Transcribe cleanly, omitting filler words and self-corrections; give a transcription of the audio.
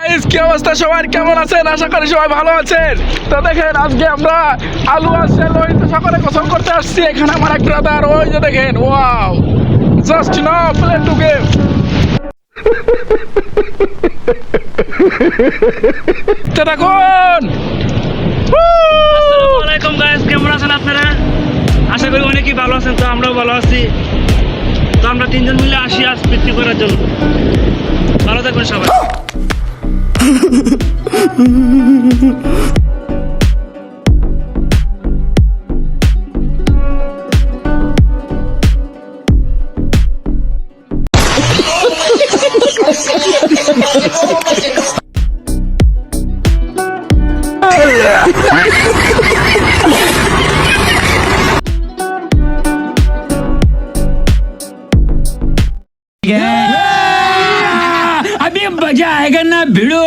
Guys, কি অবস্থা সবার? কেমন আছেন? আশা করি সবাই ভালো আছেন। তো দেখেন, আজকে আমরা আলু আর সেলই তো সকালে গোসল করতে আসছি। এখানে আমার এক ব্রাদার, ওই যে দেখেন, wow, just now play to game. তো দেখুন, আসসালামু আলাইকুম গাইস, কেমন আছেন আপনারা? আশা করি অনেকেই ভালো আছেন। তো আমরাও ভালো আছি। তো আমরা তিনজন মিলে আসি আজ পিকনিক করার জন্য। ভালো থাকবেন সবাই। अभी मजा आएगा ना भिड़ो।